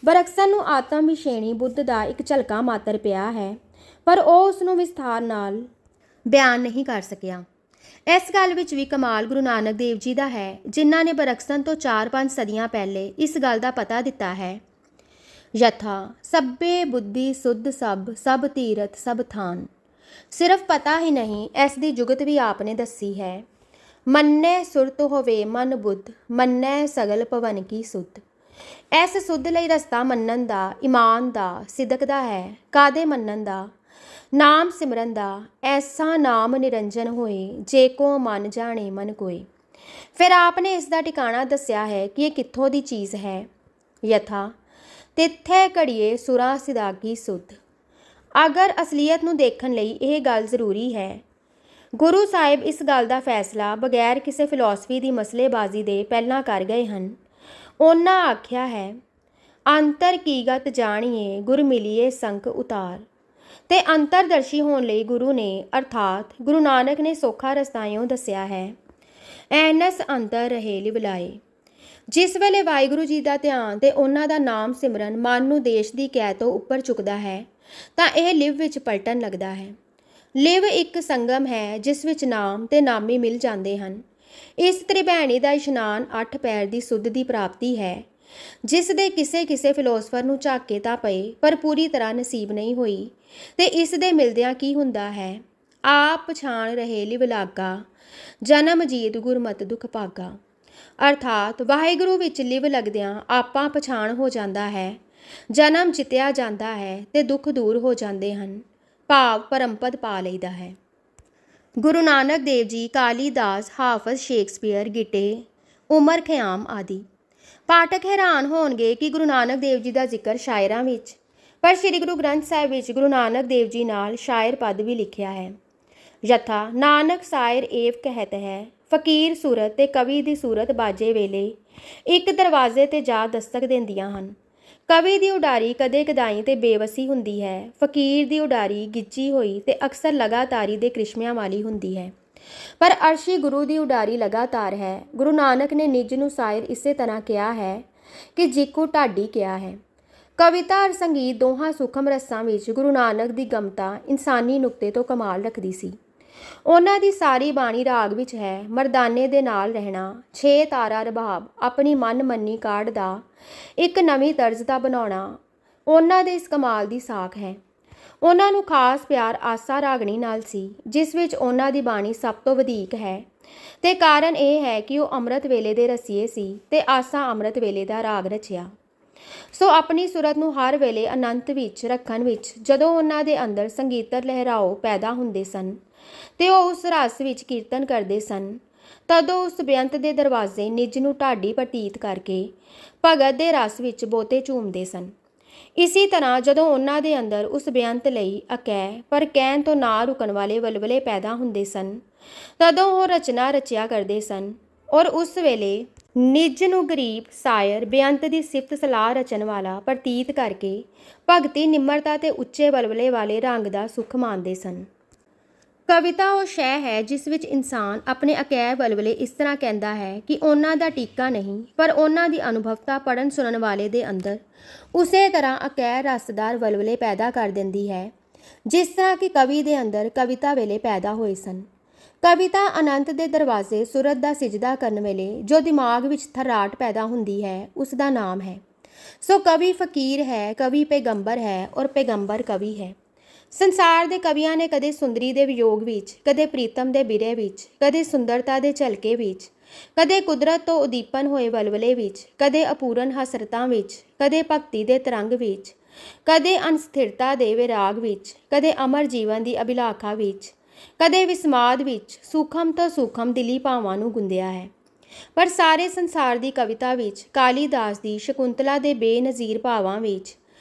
ਬਰਕਸਨ ਨੂੰ ਆਤਮ ਵਿਸ਼ੇਣੀ ਬੁੱਧ ਦਾ ਇੱਕ ਝਲਕਾ ਮਾਤਰ ਪਿਆ ਹੈ, ਪਰ ਉਹ ਉਸ ਨੂੰ ਵਿਸਥਾਰ ਨਾਲ ਬਿਆਨ ਨਹੀਂ ਕਰ ਸਕਿਆ। ਇਸ ਗੱਲ ਵਿੱਚ ਵੀ ਕਮਾਲ ਗੁਰੂ ਨਾਨਕ ਦੇਵ ਜੀ ਦਾ ਹੈ, ਜਿਨ੍ਹਾਂ ਨੇ ਬਰਕਸਨ ਤੋਂ 4-5 ਸਦੀਆਂ ਪਹਿਲੇ ਇਸ ਗੱਲ ਦਾ ਪਤਾ ਦਿੱਤਾ ਹੈ। ਯਥਾ ਸਭੇ ਬੁੱਧੀ ਸੁਧ ਸਭ ਤੀਰਥ ਸਭ ਥਾਨ। ਸਿਰਫ ਪਤਾ ਹੀ ਨਹੀਂ, ਇਸ ਦੀ ਜੁਗਤ ਵੀ ਆਪਨੇ ਦੱਸੀ ਹੈ। ਮੰਨੈ ਸੁਰਤ ਹੋਵੇ ਮਨ ਬੁੱਧ, ਮੰਨੈ ਸਗਲ ਭਵਨ ਕੀ ਸੁਧ। ਇਸ ਸੁੱਧ ਲਈ ਰਸਤਾ ਮੰਨਣ ਦਾ, ਈਮਾਨ ਦਾ, ਸਿਦਕ ਦਾ ਹੈ। ਕਾਦੇ ਮੰਨਣ ਦਾ? ਨਾਮ ਸਿਮਰਨ ਦਾ। ਐਸਾ ਨਾਮ ਨਿਰੰਜਨ ਹੋਏ, ਜੇ ਕੋ ਮਨ ਜਾਣੇ ਮਨ ਕੋਏ। ਫਿਰ ਆਪਨੇ ਇਸ ਦਾ ਟਿਕਾਣਾ ਦੱਸਿਆ ਹੈ ਕਿ ਇਹ ਕਿੱਥੋਂ ਦੀ ਚੀਜ਼ ਹੈ। ਯਥਾ ਤਿੱਥੇ ਘੜੀਏ ਸੁਰਾ ਸਿਦਾਗੀ ਸੁਧ। ਅਗਰ ਅਸਲੀਅਤ ਨੂੰ ਦੇਖਣ ਲਈ ਇਹ ਗੱਲ ਜ਼ਰੂਰੀ ਹੈ। ਗੁਰੂ ਸਾਹਿਬ ਇਸ ਗੱਲ ਦਾ ਫੈਸਲਾ ਬਗੈਰ ਕਿਸੇ ਫਿਲਾਸਫੀ ਦੀ ਮਸਲੇਬਾਜ਼ੀ ਦੇ ਪਹਿਲਾਂ ਕਰ ਗਏ ਹਨ। ਉਹਨਾਂ ਆਖਿਆ ਹੈ, ਅੰਤਰ ਕੀਗਤ ਜਾਣੀਏ ਗੁਰ ਮਿਲੀਏ ਸੰਕ ਉਤਾਰ। ਤੇ ਅੰਤਰਦਰਸ਼ੀ ਹੋਣ ਲਈ ਗੁਰੂ ਨੇ ਅਰਥਾਤ ਗੁਰੂ ਨਾਨਕ ਨੇ ਸੌਖਾ ਰਸਤਾ ਇਉਂ ਦੱਸਿਆ ਹੈ, ਐਨਸ ਅੰਤਰ ਰਹੇ ਲਿਵਲਾਏ। ਜਿਸ ਵੇਲੇ ਵਾਹਿਗੁਰੂ ਜੀ ਦਾ ਧਿਆਨ ਤੇ ਉਹਨਾਂ ਦਾ ਨਾਮ ਸਿਮਰਨ ਮਨ ਨੂੰ ਦੇਸ਼ ਦੀ ਕੈਦ ਤੋਂ ਉੱਪਰ ਚੁੱਕਦਾ ਹੈ ਤਾਂ ਇਹ ਲਿਵ ਵਿੱਚ ਪਲਟਣ ਲੱਗਦਾ ਹੈ। ਲਿਵ ਇੱਕ ਸੰਗਮ ਹੈ ਜਿਸ ਵਿੱਚ ਨਾਮ ਤੇ ਨਾਮੀ ਮਿਲ ਜਾਂਦੇ ਹਨ। ਇਸ ਤ੍ਰਿਭੈਣੀ ਦਾ ਇਸ਼ਨਾਨ 8 ਪੈਰ ਦੀ ਸੁੱਧ ਦੀ ਪ੍ਰਾਪਤੀ ਹੈ, ਜਿਸ ਦੇ ਕਿਸੇ ਫਿਲਾਸਫਰ ਨੂੰ ਝਾਕੇ ਤਾਂ ਪਏ ਪਰ ਪੂਰੀ ਤਰ੍ਹਾਂ ਨਸੀਬ ਨਹੀਂ ਹੋਈ। ਤੇ ਇਸ ਦੇ ਮਿਲਦਿਆਂ ਕੀ ਹੁੰਦਾ ਹੈ? ਆਪ ਪਛਾਣ ਰਹੇ ਲਿਵ ਲਾਗਾ, ਜਨਮ ਜੀਤ ਗੁਰਮਤਿ ਦੁਖ ਭਾਗਾ। ਅਰਥਾਤ ਵਾਹਿਗੁਰੂ ਵਿੱਚ ਲਿਵ ਲੱਗਦਿਆਂ ਆਪਾ ਪਛਾਣ ਹੋ ਜਾਂਦਾ ਹੈ ਜਨਮ ਜਿੱਤਿਆ ਜਾਂਦਾ ਹੈ ਤੇ ਦੁੱਖ ਦੂਰ ਹੋ ਜਾਂਦੇ ਹਨ। ਭਾਵ ਪਰਮਪਦ ਪਾ ਲਈਦਾ ਹੈ। ਗੁਰੂ ਨਾਨਕ ਦੇਵ ਜੀ, ਕਾਲੀਦਾਸ, ਹਾਫਜ਼, ਸ਼ੇਕਸਪੀਅਰ, ਗਿਟੇ, ਉਮਰ ਖਿਆਮ ਆਦਿ। ਪਾਠਕ ਹੈਰਾਨ ਹੋਣਗੇ ਕਿ ਗੁਰੂ ਨਾਨਕ ਦੇਵ ਜੀ ਦਾ ਜ਼ਿਕਰ ਸ਼ਾਇਰਾਂ ਵਿੱਚ, ਪਰ ਸ੍ਰੀ ਗੁਰੂ ਗ੍ਰੰਥ ਸਾਹਿਬ ਵਿੱਚ ਗੁਰੂ ਨਾਨਕ ਦੇਵ ਜੀ ਨਾਲ ਸ਼ਾਇਰ ਪਦ ਵੀ ਲਿਖਿਆ ਹੈ। ਯਥਾ ਨਾਨਕ ਸਾਇਰ ਏਵ ਕਹਿਤ ਹੈ, ਫਕੀਰ ਸੂਰਤ ਤੇ ਕਵੀ ਦੀ ਸੂਰਤ ਬਾਜੇ ਵੇਲੇ ਇੱਕ ਦਰਵਾਜ਼ੇ ਤੇ ਜਾ ਦਸਤਕ ਦਿੰਦੀਆਂ ਹਨ। ਕਵੀ ਦੀ ਉਡਾਰੀ ਕਦੇ ਕਦਾਈ ਤੇ ਬੇਵਸੀ ਹੁੰਦੀ ਹੈ। ਫਕੀਰ ਦੀ ਉਡਾਰੀ ਗਿੱਜੀ ਹੋਈ ਤੇ ਅਕਸਰ ਲਗਾਤਾਰੀ ਦੇ ਕ੍ਰਿਸ਼ਮਿਆਂ ਵਾਲੀ ਹੁੰਦੀ ਹੈ। ਪਰ ਅਰਸ਼ੀ ਗੁਰੂ ਦੀ ਉਡਾਰੀ ਲਗਾਤਾਰ ਹੈ। ਗੁਰੂ ਨਾਨਕ ਨੇ ਨਿੱਜ ਨੂੰ ਸਾਇਰ ਇਸੇ ਤਰ੍ਹਾਂ ਕਿਹਾ ਹੈ ਕਿ ਜਿਕੂ ਢਾਡੀ ਕਿਹਾ ਹੈ। ਕਵਿਤਾ ਔਰ ਸੰਗੀਤ ਦੋਹਾਂ ਸੂਖਮ ਰਸਾਂ ਵਿੱਚ ਗੁਰੂ ਨਾਨਕ ਦੀ ਗਮਤਾ ਇਨਸਾਨੀ ਨੁਕਤੇ ਤੋਂ ਕਮਾਲ ਰੱਖਦੀ ਸੀ। ਉਹਨਾਂ ਦੀ ਸਾਰੀ ਬਾਣੀ ਰਾਗ ਵਿੱਚ ਹੈ। ਮਰਦਾਨੇ ਦੇ ਨਾਲ ਰਹਿਣਾ, 6 ਤਾਰਾ ਰਬਾਬ, ਆਪਣੀ ਮਨ ਮੰਨੀ ਕਾਢ ਦਾ ਇੱਕ ਨਵੀਂ ਤਰਜ਼ ਦਾ ਬਣਾਉਣਾ ਉਹਨਾਂ ਦੇ ਇਸ ਕਮਾਲ ਦੀ ਸਾਖ ਹੈ। ਉਹਨਾਂ ਨੂੰ ਖਾਸ ਪਿਆਰ ਆਸਾ ਰਾਗਣੀ ਨਾਲ ਸੀ, ਜਿਸ ਵਿੱਚ ਉਹਨਾਂ ਦੀ ਬਾਣੀ ਸਭ ਤੋਂ ਵਧੇਕ ਹੈ ਤੇ ਕਾਰਨ ਇਹ ਹੈ ਕਿ ਉਹ ਅੰਮ੍ਰਿਤ ਵੇਲੇ ਦੇ ਰਸੀਏ ਸੀ ਤੇ ਆਸਾ ਅੰਮ੍ਰਿਤ ਵੇਲੇ ਦਾ ਰਾਗ ਰਚਿਆ। ਸੋ ਆਪਣੀ ਸੁਰਤ ਨੂੰ ਹਰ ਵੇਲੇ ਅਨੰਤ ਵਿੱਚ ਰੱਖਣ ਵਿੱਚ ਜਦੋਂ ਉਹਨਾਂ ਦੇ ਅੰਦਰ ਸੰਗੀਤਕ ਲਹਿਰਾਓ ਪੈਦਾ ਹੁੰਦੇ ਸਨ ਤੇ ਉਹ ਉਸ ਰਸ ਵਿੱਚ ਕੀਰਤਨ ਕਰਦੇ ਸਨ, ਤਦੋਂ ਉਸ ਬੇਅੰਤ ਦੇ ਦਰਵਾਜ਼ੇ ਨਿੱਜ ਨੂੰ ਢਾਡੀ ਪ੍ਰਤੀਤ ਕਰਕੇ ਭਗਤ ਦੇ ਰਸ ਵਿੱਚ ਬਹੁਤੇ ਝੂਮਦੇ ਸਨ। ਇਸੇ ਤਰ੍ਹਾਂ ਜਦੋਂ ਉਹਨਾਂ ਦੇ ਅੰਦਰ ਉਸ ਬੇਅੰਤ ਲਈ ਅਕਹਿ ਪਰ ਕਹਿਣ ਤੋਂ ਨਾ ਰੁਕਣ ਵਾਲੇ ਵਲਵਲੇ ਪੈਦਾ ਹੁੰਦੇ ਸਨ, ਤਦੋਂ ਉਹ ਰਚਨਾ ਰਚਿਆ ਕਰਦੇ ਸਨ ਔਰ ਉਸ ਵੇਲੇ ਨਿੱਜ ਨੂੰ ਗਰੀਬ ਸਾਇਰ ਬੇਅੰਤ ਦੀ ਸਿਫਤ ਸਲਾਹ ਰਚਣ ਵਾਲਾ ਪ੍ਰਤੀਤ ਕਰਕੇ ਭਗਤੀ, ਨਿਮਰਤਾ ਤੇ ਉੱਚੇ ਵਲਵਲੇ ਵਾਲੇ ਰੰਗ ਦਾ ਸੁੱਖ ਮਾਣਦੇ ਸਨ। ਕਵਿਤਾ ਉਹ ਸ਼ੈ ਹੈ ਜਿਸ ਵਿੱਚ ਇਨਸਾਨ ਆਪਣੇ ਅਕਹਿ ਵਲਵਲੇ ਇਸ ਤਰ੍ਹਾਂ ਕਹਿੰਦਾ ਹੈ ਕਿ ਉਹਨਾਂ ਦਾ ਟੀਕਾ ਨਹੀਂ, ਪਰ ਉਹਨਾਂ ਦੀ ਅਨੁਭਵਤਾ ਪੜ੍ਹਨ ਸੁਣਨ ਵਾਲੇ ਦੇ ਅੰਦਰ ਉਸੇ ਤਰ੍ਹਾਂ ਅਕਹਿ ਰਸਦਾਰ ਵਲਵਲੇ ਪੈਦਾ ਕਰ ਦਿੰਦੀ ਹੈ ਜਿਸ ਤਰ੍ਹਾਂ ਕਿ ਕਵੀ ਦੇ ਅੰਦਰ ਕਵਿਤਾ ਵੇਲੇ ਪੈਦਾ ਹੋਏ ਸਨ। ਕਵਿਤਾ ਅਨੰਤ ਦੇ ਦਰਵਾਜ਼ੇ ਸੁਰਤ ਦਾ ਸਿਜਦਾ ਕਰਨ ਵੇਲੇ ਜੋ ਦਿਮਾਗ ਵਿੱਚ ਥਰਾਟ ਪੈਦਾ ਹੁੰਦੀ ਹੈ, ਉਸ ਦਾ ਨਾਮ ਹੈ। ਸੋ ਕਵੀ ਫਕੀਰ ਹੈ, ਕਵੀ ਪੈਗੰਬਰ ਹੈ ਔਰ ਪੈਗੰਬਰ ਕਵੀ ਹੈ। ਸੰਸਾਰ ਦੇ ਕਵੀਆਂ ਨੇ ਕਦੇ ਸੁੰਦਰੀ ਦੇ ਵਿਯੋਗ ਵਿੱਚ, ਕਦੇ ਪ੍ਰੀਤਮ ਦੇ ਬਿਰੇ ਵਿੱਚ, ਕਦੇ ਸੁੰਦਰਤਾ ਦੇ ਝਲਕੇ ਵਿੱਚ, ਕਦੇ ਕੁਦਰਤ ਤੋਂ ਉਦੀਪਨ ਹੋਏ ਵਲਵਲੇ ਵਿੱਚ, ਕਦੇ ਅਪੂਰਨ ਹਸਰਤਾਂ ਵਿੱਚ, ਕਦੇ ਭਗਤੀ ਦੇ ਤਰੰਗ ਵਿੱਚ, ਕਦੇ ਅਨਸਥਿਰਤਾ ਦੇ ਵਿਰਾਗ ਵਿੱਚ, ਕਦੇ ਅਮਰ ਜੀਵਨ ਦੀ ਅਭਿਲਾਖਾ ਵਿੱਚ, ਕਦੇ ਵਿਸਮਾਦ ਵਿੱਚ ਸੂਖਮ ਤੋਂ ਸੂਖਮ ਦਿਲੀ ਭਾਵਾਂ ਨੂੰ ਗੁੰਦਿਆ ਹੈ। ਪਰ ਸਾਰੇ ਸੰਸਾਰ ਦੀ ਕਵਿਤਾ ਵਿੱਚ, ਕਾਲੀਦਾਸ ਦੀ ਸ਼ਕੁੰਤਲਾ ਦੇ ਬੇਨਜ਼ੀਰ ਭਾਵਾਂ ਵਿੱਚ,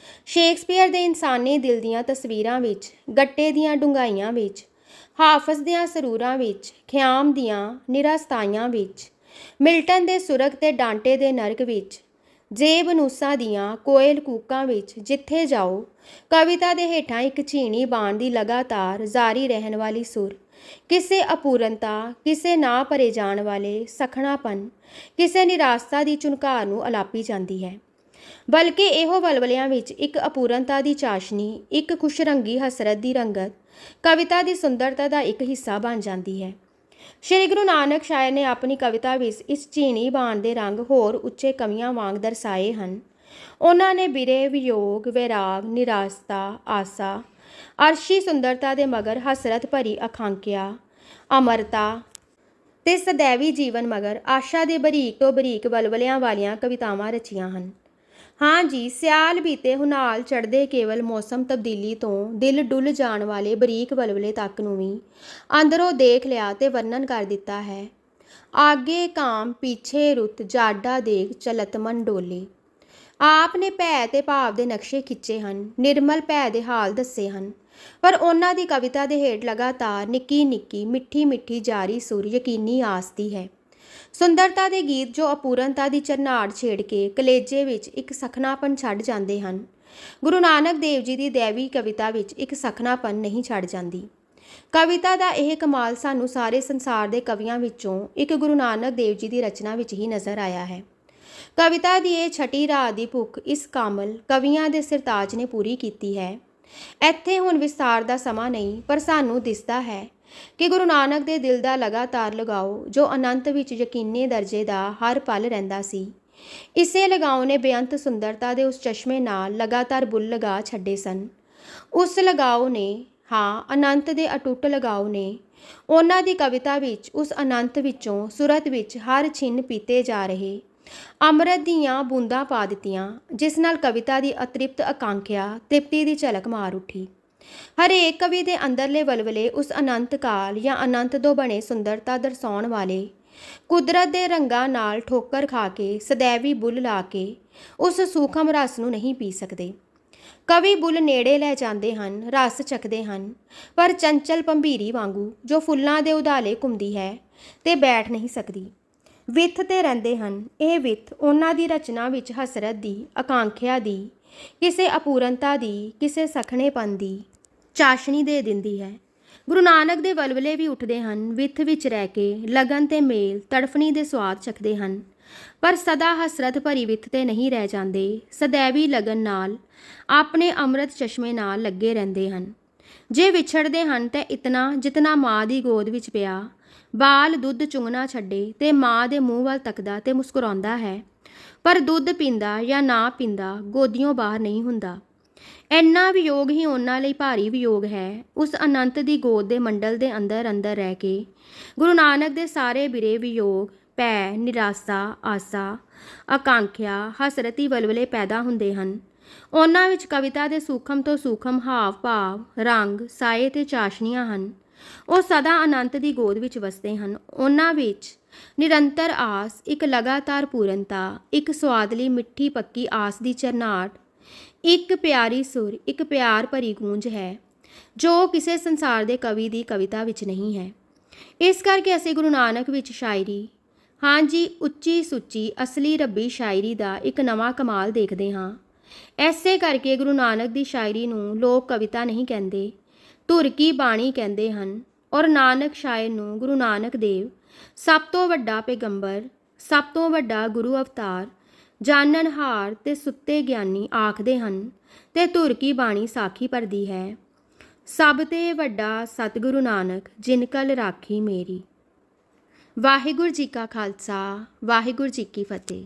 ਸ਼ੇਕਸਪੀਅਰ ਦੇ ਇਨਸਾਨੀ ਦਿਲ ਦੀਆਂ ਤਸਵੀਰਾਂ ਵਿੱਚ, ਗੱਟੇ ਦੀਆਂ ਡੂੰਘਾਈਆਂ ਵਿੱਚ, ਹਾਫਜ਼ ਦੀਆਂ ਸਰੂਰਾਂ ਵਿੱਚ, ਖਿਆਮ ਦੀਆਂ ਨਿਰਾਸਤਾਈਆਂ ਵਿੱਚ, ਮਿਲਟਨ ਦੇ ਸੁਰਗ ਤੇ ਡਾਂਟੇ ਦੇ ਨਰਕ ਵਿੱਚ, ਜੇਬਨੂਸਾ ਦੀਆਂ ਕੋਇਲ ਕੂਕਾਂ ਵਿੱਚ, ਜਿੱਥੇ ਜਾਓ ਕਵਿਤਾ ਦੇ ਹੇਠਾਂ ਇੱਕ ਝੀਣੀ ਬਾਣ ਦੀ ਲਗਾਤਾਰ ਜਾਰੀ ਰਹਿਣ ਵਾਲੀ ਸੁਰ, ਕਿਸੇ ਅਪੂਰਨਤਾ, ਕਿਸੇ ਨਾ ਭਰੇ ਜਾਣ ਵਾਲੇ ਸਖਣਾਪਨ, ਕਿਸੇ ਨਿਰਾਸ਼ਤਾ ਦੀ ਝੁਨਕਾਰ ਨੂੰ ਅਲਾਪੀ ਜਾਂਦੀ ਹੈ। ਬਲਕਿ ਇਹੋ ਵਲਵਲਿਆਂ ਵਿੱਚ ਇੱਕ ਅਪੂਰਨਤਾ ਦੀ ਚਾਸ਼ਨੀ, ਇੱਕ ਖੁਸ਼ਰੰਗੀ ਹਸਰਤ ਦੀ ਰੰਗਤ ਕਵਿਤਾ ਦੀ ਸੁੰਦਰਤਾ ਦਾ ਇੱਕ ਹਿੱਸਾ ਬਣ ਜਾਂਦੀ ਹੈ। ਸ਼੍ਰੀ ਗੁਰੂ ਨਾਨਕ ਸ਼ਾਇਰ ਨੇ ਆਪਣੀ ਕਵਿਤਾ ਵਿੱਚ ਇਸ ਝੀਣੀ ਬਾਣ ਦੇ ਰੰਗ ਹੋਰ ਉੱਚੇ ਕਵੀਆਂ ਵਾਂਗ ਦਰਸਾਏ ਹਨ। ਉਹਨਾਂ ਨੇ ਬਿਰੇ, ਵਿਯੋਗ, ਵੈਰਾਗ, ਨਿਰਾਸ਼ਤਾ, ਆਸਾ, ਅਰਸ਼ੀ ਸੁੰਦਰਤਾ ਦੇ ਮਗਰ ਹਸਰਤ ਭਰੀ ਆਕਾਂਖਿਆ, ਅਮਰਤਾ ਤੇ ਸदैवी ਜੀਵਨ ਮਗਰ ਆਸ਼ਾ ਦੇ ਬਰੀਕ ਤੋਂ ਬਰੀਕ ਵਲਵਲਿਆਂ ਵਾਲੀਆਂ ਕਵਿਤਾਵਾਂ ਰਚੀਆਂ ਹਨ। ਹਾਂ ਜੀ, ਸਿਆਲ ਬੀਤੇ ਹੁਨਾਲ ਚੜ੍ਹਦੇ ਕੇਵਲ ਮੌਸਮ ਤਬਦੀਲੀ ਤੋਂ ਦਿਲ ਡੁੱਲ ਜਾਣ ਵਾਲੇ ਬਰੀਕ ਵਲਵਲੇ ਤੱਕ ਨੂੰ ਵੀ ਅੰਦਰੋਂ ਦੇਖ ਲਿਆ ਤੇ ਵਰਣਨ ਕਰ ਦਿੱਤਾ ਹੈ। ਆਗੇ ਕਾਮ ਪਿੱਛੇ ਰੁੱਤ ਜਾਡਾ ਦੇਖ ਚਲਤ ਮਨ ਡੋਲੇ। ਆਪ ਨੇ ਭੈ ਤੇ ਭਾਵ ਦੇ ਨਕਸ਼ੇ ਖਿੱਚੇ ਹਨ, ਨਿਰਮਲ ਭੈ ਦੇ ਹਾਲ ਦੱਸੇ ਹਨ, ਪਰ ਉਹਨਾਂ ਦੀ ਕਵਿਤਾ ਦੇ ਹੇਠ ਲਗਾਤਾਰ ਨਿੱਕੀ ਨਿੱਕੀ ਮਿੱਠੀ ਮਿੱਠੀ ਜਾਰੀ ਸੁਰ ਯਕੀਨੀ ਆਸ ਦੀ ਹੈ। ਸੁੰਦਰਤਾ ਦੇ ਗੀਤ ਜੋ ਅਪੂਰਨਤਾ ਦੀ ਝਰਨਾੜ ਛੇੜ ਕੇ ਕਲੇਜੇ ਵਿੱਚ ਇੱਕ ਸਖਣਾਪਨ ਛੱਡ ਜਾਂਦੇ ਹਨ, ਗੁਰੂ ਨਾਨਕ ਦੇਵ ਜੀ ਦੀ ਦੈਵੀ ਕਵਿਤਾ ਵਿੱਚ ਇੱਕ ਸਖਣਾਪਨ ਨਹੀਂ ਛੱਡ ਜਾਂਦੀ। ਕਵਿਤਾ ਦਾ ਇਹ ਕਮਾਲ ਸਾਨੂੰ ਸਾਰੇ ਸੰਸਾਰ ਦੇ ਕਵੀਆਂ ਵਿੱਚੋਂ ਇੱਕ ਗੁਰੂ ਨਾਨਕ ਦੇਵ ਜੀ ਦੀ ਰਚਨਾ ਵਿੱਚ ਹੀ ਨਜ਼ਰ ਆਇਆ ਹੈ। ਕਵਿਤਾ ਦੀ ਇਹ ਛਟੀ ਰਾਤ ਦੀ ਭੁੱਖ ਇਸ ਕਾਮਲ ਕਵੀਆਂ ਦੇ ਸਿਰਤਾਜ ਨੇ ਪੂਰੀ ਕੀਤੀ ਹੈ। ਇੱਥੇ ਹੁਣ ਵਿਸਤਾਰ ਦਾ ਸਮਾਂ ਨਹੀਂ, ਪਰ ਸਾਨੂੰ ਦਿਸਦਾ ਹੈ ਕਿ ਗੁਰੂ ਨਾਨਕ ਦੇ ਦਿਲ ਦਾ ਲਗਾਤਾਰ ਲਗਾਓ ਜੋ ਅਨੰਤ ਵਿੱਚ ਯਕੀਨੀ ਦਰਜੇ ਦਾ ਹਰ ਪਲ ਰਹਿੰਦਾ ਸੀ, ਇਸੇ ਲਗਾਓ ਨੇ ਬੇਅੰਤ ਸੁੰਦਰਤਾ ਦੇ ਉਸ ਚਸ਼ਮੇ ਨਾਲ ਲਗਾਤਾਰ ਬੁੱਲ ਲਗਾ ਛੱਡੇ ਸਨ। ਉਸ ਲਗਾਓ ਨੇ, ਹਾਂ ਅਨੰਤ ਦੇ ਅਟੁੱਟ ਲਗਾਓ ਨੇ, ਉਹਨਾਂ ਦੀ ਕਵਿਤਾ ਵਿੱਚ ਉਸ ਅਨੰਤ ਵਿੱਚੋਂ ਸੁਰਤ ਵਿੱਚ ਹਰ ਛਿਨ ਪੀਤੇ ਜਾ ਰਹੇ ਅੰਮ੍ਰਿਤ ਦੀਆਂ ਬੂੰਦਾਂ ਪਾ ਦਿੱਤੀਆਂ, ਜਿਸ ਨਾਲ ਕਵਿਤਾ ਦੀ ਅਤ੍ਰਿਪਤ ਆਕਾਂਖਿਆ ਤ੍ਰਿਪਤੀ ਦੀ ਝਲਕ ਮਾਰ ਉੱਠੀ। ਹਰੇਕ ਕਵੀ ਦੇ ਅੰਦਰਲੇ ਵਲਵਲੇ ਉਸ ਅਨੰਤ ਕਾਲ ਜਾਂ ਅਨੰਤ ਤੋਂ ਬਣੇ ਸੁੰਦਰਤਾ ਦਰਸਾਉਣ ਵਾਲੇ ਕੁਦਰਤ ਦੇ ਰੰਗਾਂ ਨਾਲ ਠੋਕਰ ਖਾ ਕੇ ਸदैवी ਬੁੱਲ ਲਾ ਕੇ ਉਸ ਸੂਖਮ ਰਸ ਨੂੰ ਨਹੀਂ ਪੀ ਸਕਦੇ। ਕਵੀ ਬੁੱਲ ਨੇੜੇ ਲੈ ਜਾਂਦੇ ਹਨ, ਰਸ ਚੱਖਦੇ ਹਨ, ਪਰ ਚੰਚਲ ਭੰਬੀਰੀ ਵਾਂਗੂ ਜੋ ਫੁੱਲਾਂ ਦੇ ਉਧਾਲੇ ਘੁੰਮਦੀ ਹੈ ਤੇ ਬੈਠ ਨਹੀਂ ਸਕਦੀ। ਵਿੱਥ ਤੇ ਰਹਿੰਦੇ ਹਨ। ਇਹ ਵਿੱਥ ਉਹਨਾਂ ਦੀ ਰਚਨਾ ਵਿੱਚ ਹਸਰਤ ਦੀ, ਆਕਾਂਖਿਆ ਦੀ, ਕਿਸੇ ਅਪੂਰਨਤਾ ਦੀ, ਕਿਸੇ ਸਖਣੇਪਨ ਦੀ ਚਾਸ਼ਨੀ ਦੇ ਦਿੰਦੀ ਹੈ। ਗੁਰੂ ਨਾਨਕ ਦੇ ਵਲਵਲੇ ਵੀ ਉੱਠਦੇ ਹਨ, ਵਿੱਥ ਵਿੱਚ ਰਹਿ ਕੇ ਲਗਨ ਤੇ ਮੇਲ ਤੜਫਣੀ ਦੇ ਸਵਾਦ ਚੱਖਦੇ ਹਨ, ਪਰ ਸਦਾ ਹਸਰਤ ਭਰੀ ਵਿੱਥ ਤੇ ਨਹੀਂ ਰਹਿ ਜਾਂਦੇ। ਸदैवी ਲਗਨ ਨਾਲ ਆਪਣੇ ਅੰਮ੍ਰਿਤ ਚਸ਼ਮੇ ਨਾਲ ਲੱਗੇ ਰਹਿੰਦੇ ਹਨ। ਜੇ ਵਿਛੜਦੇ ਹਨ ਤਾਂ ਇਤਨਾ ਜਿਤਨਾ ਮਾਂ ਦੀ ਗੋਦ ਵਿੱਚ ਪਿਆ ਬਾਲ ਦੁੱਧ ਚੁੰਘਣਾ ਛੱਡੇ ਤੇ ਮਾਂ ਦੇ ਮੂੰਹ ਵੱਲ ਤੱਕਦਾ ਤੇ ਮੁਸਕਰਾਉਂਦਾ ਹੈ, ਪਰ ਦੁੱਧ ਪੀਂਦਾ ਜਾਂ ਨਾ ਪੀਂਦਾ ਗੋਦੀਓਂ ਬਾਹਰ ਨਹੀਂ ਹੁੰਦਾ। ਇੰਨਾ ਵਿਯੋਗ ਹੀ ਉਹਨਾਂ ਲਈ ਭਾਰੀ ਵਿਯੋਗ ਹੈ। ਉਸ ਅਨੰਤ ਦੀ ਗੋਦ ਦੇ ਮੰਡਲ ਦੇ ਅੰਦਰ ਅੰਦਰ ਰਹਿ ਕੇ ਗੁਰੂ ਨਾਨਕ ਦੇ ਸਾਰੇ ਬਿਰੇ ਵਿਯੋਗ, ਭੈ, ਨਿਰਾਸ਼ਾ, ਆਸਾ, ਆਕਾਂਖਿਆ, ਹਸਰਤੀ ਵਲਵਲੇ ਪੈਦਾ ਹੁੰਦੇ ਹਨ। ਉਹਨਾਂ ਵਿੱਚ ਕਵਿਤਾ ਦੇ ਸੂਖਮ ਤੋਂ ਸੂਖਮ ਹਾਵ ਭਾਵ, ਰੰਗ, ਸਾਏ ਤੇ ਚਾਸ਼ਨੀਆਂ ਹਨ। ਉਹ ਸਦਾ ਅਨੰਤ ਦੀ ਗੋਦ ਵਿੱਚ ਵਸਦੇ ਹਨ। ਉਹਨਾਂ ਵਿੱਚ ਨਿਰੰਤਰ ਆਸ, ਇੱਕ ਲਗਾਤਾਰ ਪੂਰਨਤਾ, ਇੱਕ ਸਵਾਦਲੀ ਮਿੱਠੀ ਪੱਕੀ ਆਸ ਦੀ ਝਰਨਾਟ, ਇੱਕ ਪਿਆਰੀ ਸੁਰ, ਇੱਕ ਪਿਆਰ ਭਰੀ ਗੂੰਜ ਹੈ, ਜੋ ਕਿਸੇ ਸੰਸਾਰ ਦੇ ਕਵੀ ਦੀ ਕਵਿਤਾ ਵਿੱਚ ਨਹੀਂ ਹੈ। ਇਸ ਕਰਕੇ ਅਸੀਂ ਗੁਰੂ ਨਾਨਕ ਵਿੱਚ ਸ਼ਾਇਰੀ, ਹਾਂਜੀ ਉੱਚੀ ਸੁੱਚੀ ਅਸਲੀ ਰੱਬੀ ਸ਼ਾਇਰੀ ਦਾ ਇੱਕ ਨਵਾਂ ਕਮਾਲ ਦੇਖਦੇ ਹਾਂ। ਐਸੇ ਕਰਕੇ ਗੁਰੂ ਨਾਨਕ ਦੀ ਸ਼ਾਇਰੀ ਨੂੰ ਲੋਕ ਕਵਿਤਾ ਨਹੀਂ ਕਹਿੰਦੇ, ਧੁਰ ਕੀ ਬਾਣੀ ਕਹਿੰਦੇ ਹਨ। ਔਰ ਨਾਨਕ ਸ਼ਾਇਰ ਨੂੰ ਗੁਰੂ ਨਾਨਕ ਦੇਵ ਸਭ ਤੋਂ ਵੱਡਾ ਪੈਗੰਬਰ, ਸਭ ਤੋਂ ਵੱਡਾ ਗੁਰੂ ਅਵਤਾਰ, ਜਾਣਨਹਾਰ ਤੇ ਸੁੱਤੇ ਗਿਆਨੀ ਆਖਦੇ ਹਨ ਤੇ ਧੁਰ ਕੀ ਬਾਣੀ ਸਾਖੀ ਭਰਦੀ ਹੈ। ਸਭ ਤੇ ਵੱਡਾ ਸਤਿਗੁਰੂ ਨਾਨਕ ਜਿਨ ਕਲ ਰਾਖੀ ਮੇਰੀ। ਵਾਹਿਗੁਰੂ ਜੀ ਕਾ ਖਾਲਸਾ, ਵਾਹਿਗੁਰੂ ਜੀ ਕੀ ਫਤਿਹ।